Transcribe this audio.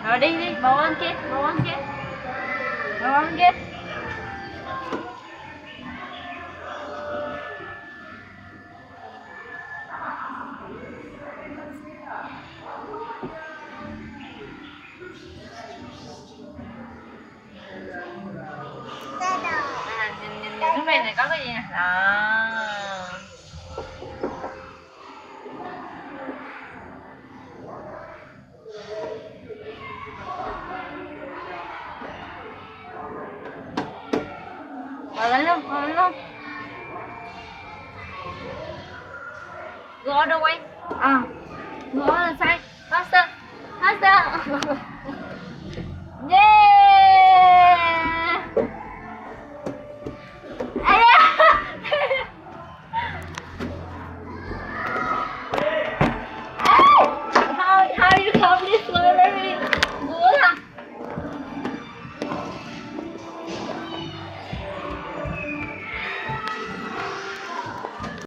Rồi đi đi, bầu lên kia, bầu lên kia. Bầu lên kia. Nhìn xuống đây này có cái gì nè. Đó. Rồi lên luôn, rồi lên luôn. Go all the way. Go all the side. Faster. Faster.